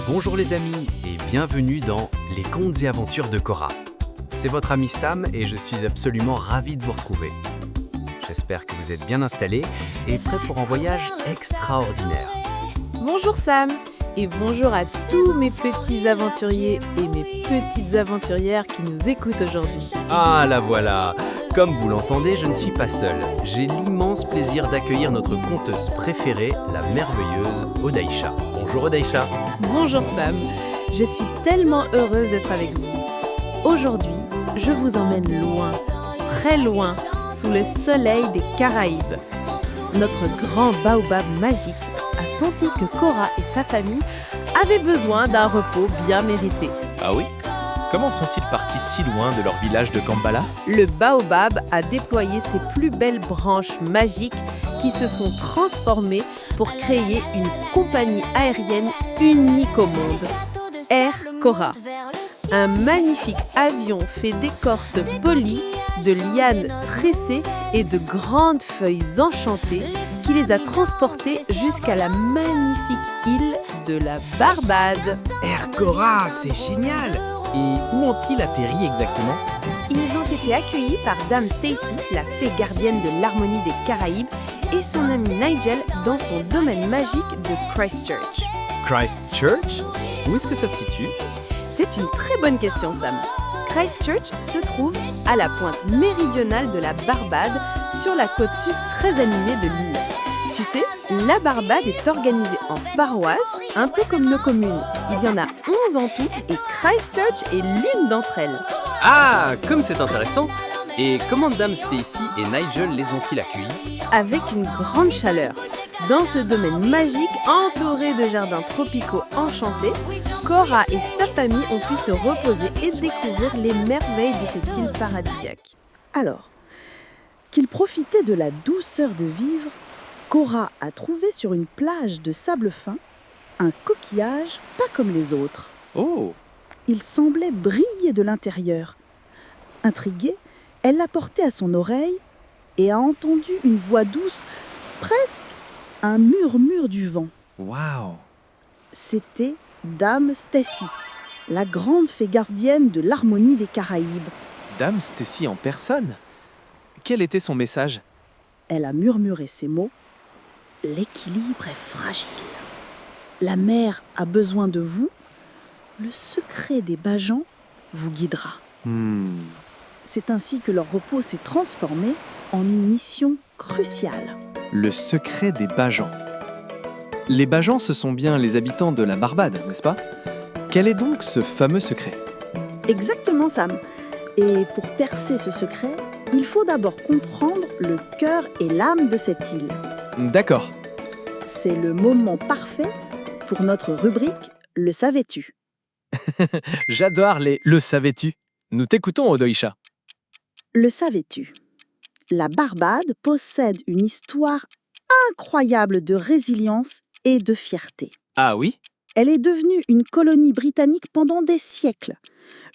Bonjour les amis et bienvenue dans Les contes et aventures de Cora. C'est votre ami Sam et je suis absolument ravi de vous retrouver. J'espère que vous êtes bien installés et prêts pour un voyage extraordinaire. Bonjour Sam et bonjour à tous mes petits aventuriers et mes petites aventurières qui nous écoutent aujourd'hui. Ah la voilà! Comme vous l'entendez, je ne suis pas seul. J'ai l'immense plaisir d'accueillir notre conteuse préférée, la merveilleuse Odaïcha. Bonjour Odaïcha. Bonjour Sam, je suis tellement heureuse d'être avec vous. Aujourd'hui, je vous emmène loin, très loin, sous le soleil des Caraïbes. Notre grand baobab magique a senti que Cora et sa famille avaient besoin d'un repos bien mérité. Ah oui? Comment sont-ils partis si loin de leur village de Kambala? Le baobab a déployé ses plus belles branches magiques qui se sont transformées pour créer une compagnie aérienne unique au monde, Air Cora. Un magnifique avion fait d'écorce polie, de lianes tressées et de grandes feuilles enchantées qui les a transportés jusqu'à la magnifique île de la Barbade. Air Cora, c'est génial! Et où ont-ils atterri exactement? Ils ont été accueillis par Dame Stacy, la fée gardienne de l'harmonie des Caraïbes, et son ami Nigel dans son domaine magique de Christchurch. Christchurch? Où est-ce que ça se situe? C'est une très bonne question, Sam. Christchurch se trouve à la pointe méridionale de la Barbade, sur la côte sud très animée de l'île. Tu sais, la Barbade est organisée en paroisses, un peu comme nos communes. Il y en a 11 en tout et Christchurch est l'une d'entre elles. Ah, comme c'est intéressant! Et comment Dame Stacy et Nigel les ont-ils accueillis? Avec une grande chaleur. Dans ce domaine magique, entouré de jardins tropicaux enchantés, Cora et sa famille ont pu se reposer et découvrir les merveilles de cette île paradisiaque. Alors, qu'ils profitaient de la douceur de vivre, Cora a trouvé sur une plage de sable fin un coquillage pas comme les autres. Oh! Il semblait briller de l'intérieur. Intriguée, elle l'a porté à son oreille et a entendu une voix douce, presque un murmure du vent. Waouh! C'était Dame Stacy, la grande fée gardienne de l'harmonie des Caraïbes. Dame Stacy en personne? Quel était son message? Elle a murmuré ces mots. L'équilibre est fragile. La mer a besoin de vous. Le secret des Bajans vous guidera. C'est ainsi que leur repos s'est transformé en une mission cruciale. Le secret des Bajans. Les Bajans, ce sont bien les habitants de la Barbade, n'est-ce pas? Quel est donc ce fameux secret? Exactement, Sam. Et pour percer ce secret, il faut d'abord comprendre le cœur et l'âme de cette île. D'accord. C'est le moment parfait pour notre rubrique « Le savais-tu » J'adore les « le savais-tu ». Nous t'écoutons, Odaïcha. Le savais-tu? La Barbade possède une histoire incroyable de résilience et de fierté. Ah oui? Elle est devenue une colonie britannique pendant des siècles.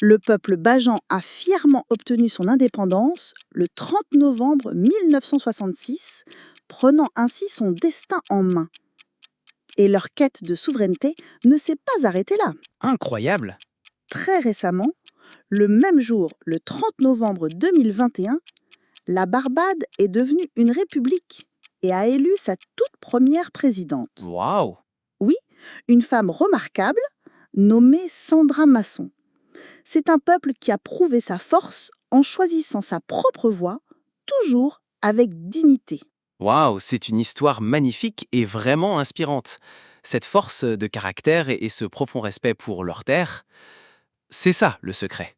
Le peuple bajan a fièrement obtenu son indépendance le 30 novembre 1966, prenant ainsi son destin en main. Et leur quête de souveraineté ne s'est pas arrêtée là. Incroyable! Très récemment, le même jour, le 30 novembre 2021, la Barbade est devenue une république et a élu sa toute première présidente. Waouh! Oui, une femme remarquable nommée Sandra Masson. C'est un peuple qui a prouvé sa force en choisissant sa propre voie, toujours avec dignité. Waouh, c'est une histoire magnifique et vraiment inspirante. Cette force de caractère et ce profond respect pour leur terre, c'est ça le secret.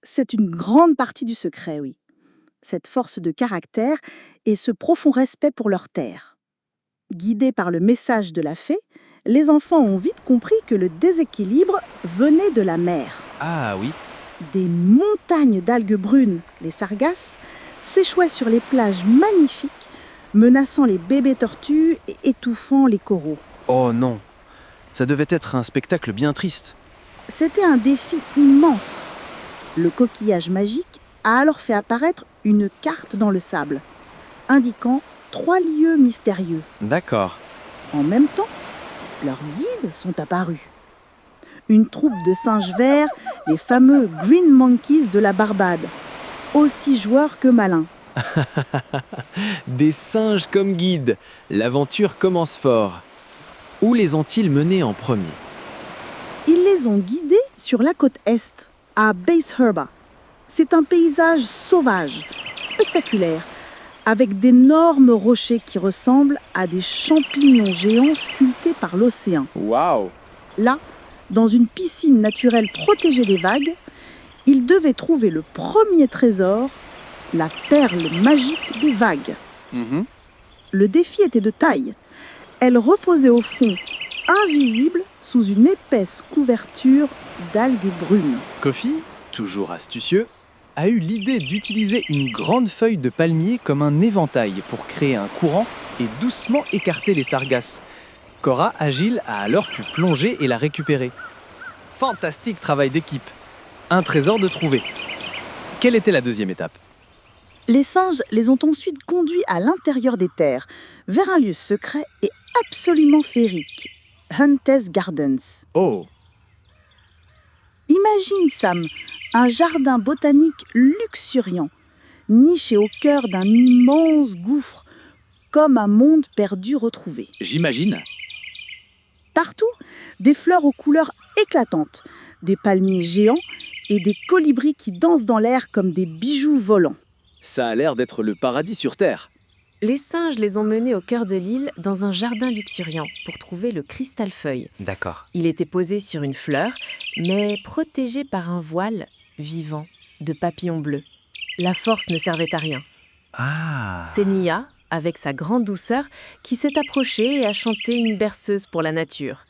C'est une grande partie du secret, oui. Cette force de caractère et ce profond respect pour leur terre. Guidés par le message de la fée, les enfants ont vite compris que le déséquilibre venait de la mer. Ah oui? Des montagnes d'algues brunes, les sargasses, s'échouaient sur les plages magnifiques, menaçant les bébés tortues et étouffant les coraux. Oh non! Ça devait être un spectacle bien triste. C'était un défi immense. Le coquillage magique a alors fait apparaître une carte dans le sable, indiquant 3 lieux mystérieux. D'accord. En même temps, leurs guides sont apparus. une troupe de singes verts, les fameux Green Monkeys de la Barbade, aussi joueurs que malins. Des singes comme guides, l'aventure commence fort. Où les ont-ils menés en premier? Ils les ont guidés sur la côte est, à Base Herba. C'est un paysage sauvage, spectaculaire, avec d'énormes rochers qui ressemblent à des champignons géants sculptés par l'océan. Waouh! Là, dans une piscine naturelle protégée des vagues, ils devaient trouver le premier trésor, la perle magique des vagues. Le défi était de taille. Elle reposait au fond, invisible, sous une épaisse couverture d'algues brunes. Kofi, toujours astucieux, a eu l'idée d'utiliser une grande feuille de palmier comme un éventail pour créer un courant et doucement écarter les sargasses. Cora, agile, a alors pu plonger et la récupérer. Fantastique travail d'équipe. Un trésor de trouver. Quelle était la deuxième étape? Les singes les ont ensuite conduits à l'intérieur des terres, vers un lieu secret et absolument féerique, Hunt's Gardens. Oh! Imagine, Sam, un jardin botanique luxuriant, niché au cœur d'un immense gouffre, comme un monde perdu retrouvé. J'imagine. Partout, des fleurs aux couleurs éclatantes, des palmiers géants et des colibris qui dansent dans l'air comme des bijoux volants. Ça a l'air d'être le paradis sur Terre. Les singes les ont menés au cœur de l'île dans un jardin luxuriant pour trouver le cristal-feuille. D'accord. Il était posé sur une fleur, mais protégé par un voile vivant de papillons bleus. La force ne servait à rien. Ah! C'est Nia, avec sa grande douceur, qui s'est approchée et a chanté une berceuse pour la nature.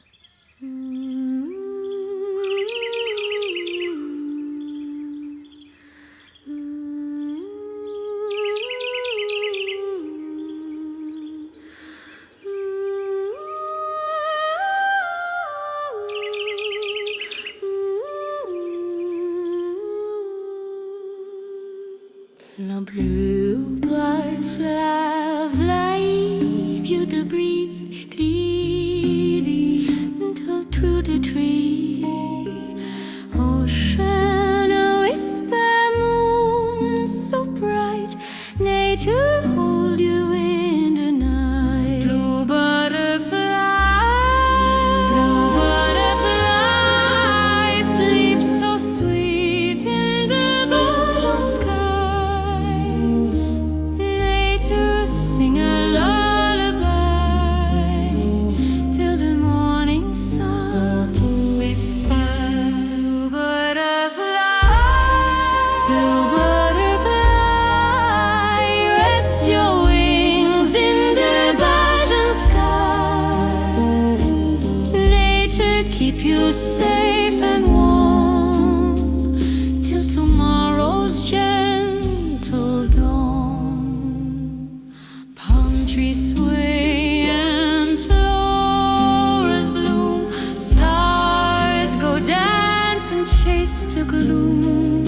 Le bluebird fly, fly, you the breeze, gliding through the tree. Ocean, a whisper, moon so bright, nature hold you in the night. Blue butterfly, sleep so sweet in the bosom sky. Nature sing a lullaby till the morning sun. Whisper, blue butterfly, rest your wings in the Persian sky. Nature keep you safe and warm till tomorrow's gentle dawn. Palm trees sway and flowers bloom. Stars go dance and chase the gloom.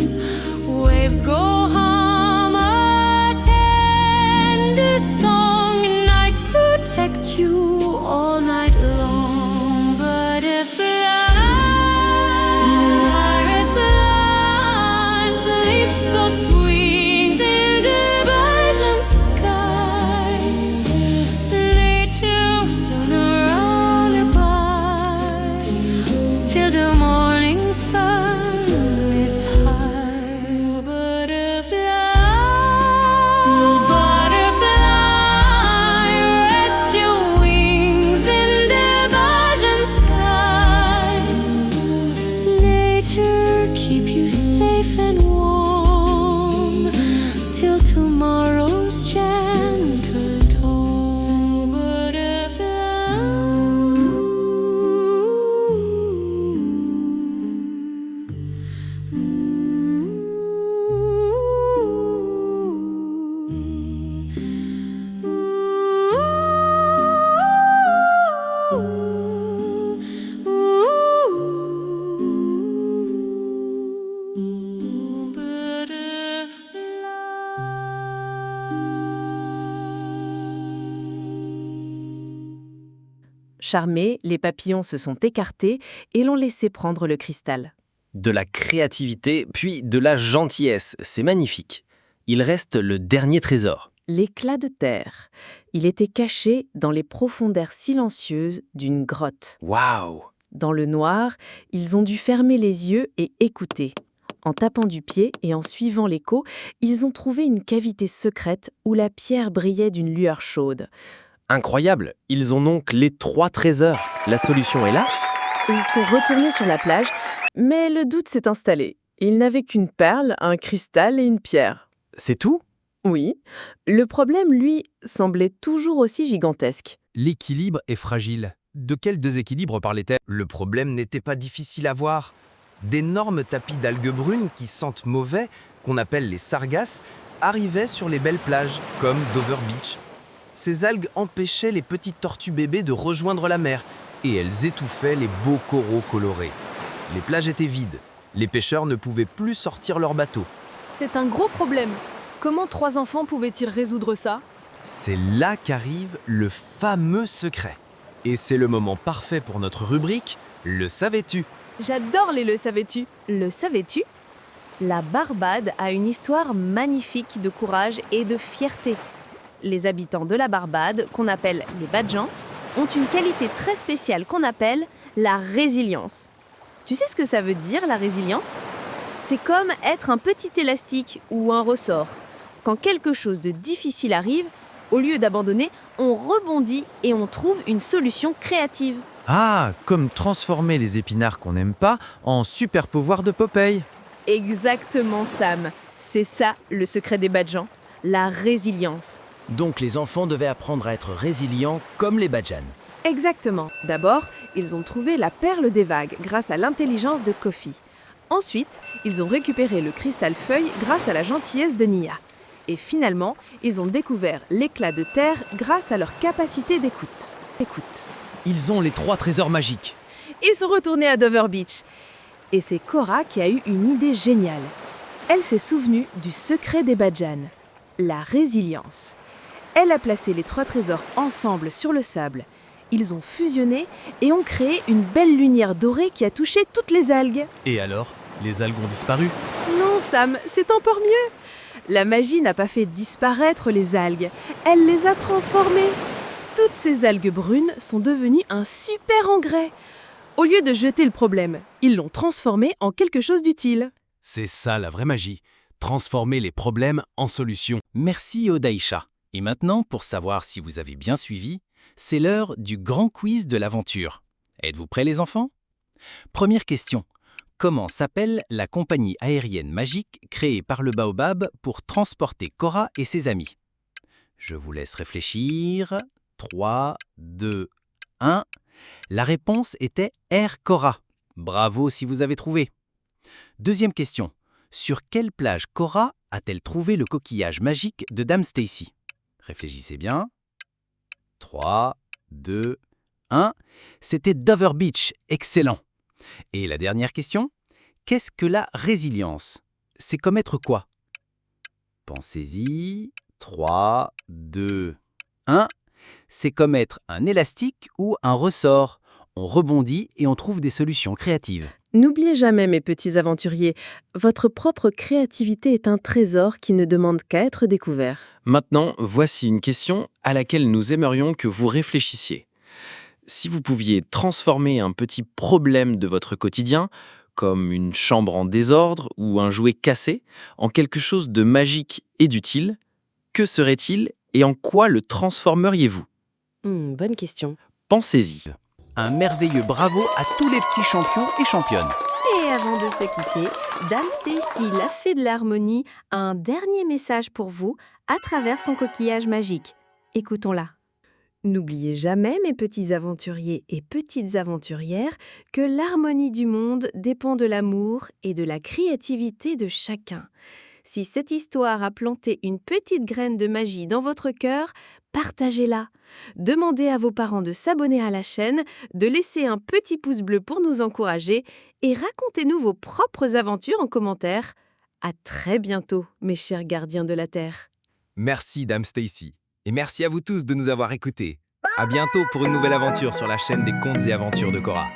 Waves go hum a tender song. Night protect you all night long. Butterfly, sleep so sweet in the Persian sky. Nature sooner lullaby till the morning sun is high. Butterfly. Charmés, les papillons se sont écartés et l'ont laissé prendre le cristal. De la créativité, puis de la gentillesse, c'est magnifique. Il reste le dernier trésor. L'éclat de terre. Il était caché dans les profondeurs silencieuses d'une grotte. Waouh! Dans le noir, ils ont dû fermer les yeux et écouter. En tapant du pied et en suivant l'écho, ils ont trouvé une cavité secrète où la pierre brillait d'une lueur chaude. Incroyable! Ils ont donc les 3 trésors. La solution est là? Ils sont retournés sur la plage, mais le doute s'est installé. Ils n'avaient qu'une perle, un cristal et une pierre. C'est tout? Oui, le problème, lui, semblait toujours aussi gigantesque. L'équilibre est fragile. De quel déséquilibre parlait-elle? Le problème n'était pas difficile à voir. D'énormes tapis d'algues brunes qui sentent mauvais, qu'on appelle les sargasses, arrivaient sur les belles plages, comme Dover Beach. Ces algues empêchaient les petites tortues bébés de rejoindre la mer, et elles étouffaient les beaux coraux colorés. Les plages étaient vides. Les pêcheurs ne pouvaient plus sortir leurs bateaux. C'est un gros problème. Comment 3 enfants pouvaient-ils résoudre ça? C'est là qu'arrive le fameux secret. Et c'est le moment parfait pour notre rubrique « Le savais-tu » J'adore les le savais-tu. Le savais-tu? La Barbade a une histoire magnifique de courage et de fierté. Les habitants de la Barbade, qu'on appelle les Badjans, ont une qualité très spéciale qu'on appelle la résilience. Tu sais ce que ça veut dire, la résilience? C'est comme être un petit élastique ou un ressort. Quand quelque chose de difficile arrive, au lieu d'abandonner, on rebondit et on trouve une solution créative. Ah, comme transformer les épinards qu'on n'aime pas en super pouvoir de Popeye. Exactement, Sam. C'est ça le secret des Badjans, la résilience. Donc les enfants devaient apprendre à être résilients comme les Badjans. Exactement. D'abord, ils ont trouvé la perle des vagues grâce à l'intelligence de Kofi. Ensuite, ils ont récupéré le cristal feuille grâce à la gentillesse de Nia. Et finalement, ils ont découvert l'éclat de terre grâce à leur capacité d'écoute. Ils ont les 3 trésors magiques. Ils sont retournés à Dover Beach. Et c'est Cora qui a eu une idée géniale. Elle s'est souvenue du secret des Badjans, la résilience. Elle a placé les 3 trésors ensemble sur le sable. Ils ont fusionné et ont créé une belle lumière dorée qui a touché toutes les algues. Et alors, les algues ont disparu? Non, Sam, c'est encore mieux. La magie n'a pas fait disparaître les algues, elle les a transformées. Toutes ces algues brunes sont devenues un super engrais. Au lieu de jeter le problème, ils l'ont transformé en quelque chose d'utile. C'est ça la vraie magie. Transformer les problèmes en solutions. Merci Odaïcha. Et maintenant, pour savoir si vous avez bien suivi, c'est l'heure du grand quiz de l'aventure. Êtes-vous prêts les enfants? Première question. Comment s'appelle la compagnie aérienne magique créée par le Baobab pour transporter Cora et ses amis? Je vous laisse réfléchir. 3, 2, 1. La réponse était Air Cora. Bravo si vous avez trouvé. Deuxième question. Sur quelle plage Cora a-t-elle trouvé le coquillage magique de Dame Stacy? Réfléchissez bien. 3, 2, 1. C'était Dover Beach. Excellent. Et la dernière question. Qu'est-ce que la résilience? C'est comme être quoi? Pensez-y. 3, 2, 1. C'est comme être un élastique ou un ressort. On rebondit et on trouve des solutions créatives. N'oubliez jamais, mes petits aventuriers, votre propre créativité est un trésor qui ne demande qu'à être découvert. Maintenant, voici une question à laquelle nous aimerions que vous réfléchissiez. Si vous pouviez transformer un petit problème de votre quotidien, comme une chambre en désordre ou un jouet cassé, en quelque chose de magique et d'utile, que serait-il et en quoi le transformeriez-vous? Bonne question. Pensez-y. Un merveilleux bravo à tous les petits champions et championnes. Et avant de se quitter, Dame Stacy, la fée de l'harmonie, a un dernier message pour vous à travers son coquillage magique. Écoutons-la. N'oubliez jamais, mes petits aventuriers et petites aventurières, que l'harmonie du monde dépend de l'amour et de la créativité de chacun. Si cette histoire a planté une petite graine de magie dans votre cœur, partagez-la. Demandez à vos parents de s'abonner à la chaîne, de laisser un petit pouce bleu pour nous encourager et racontez-nous vos propres aventures en commentaire. À très bientôt, mes chers gardiens de la Terre. Merci Dame Stacy. Et merci à vous tous de nous avoir écoutés. À bientôt pour une nouvelle aventure sur la chaîne des contes et aventures de Cora.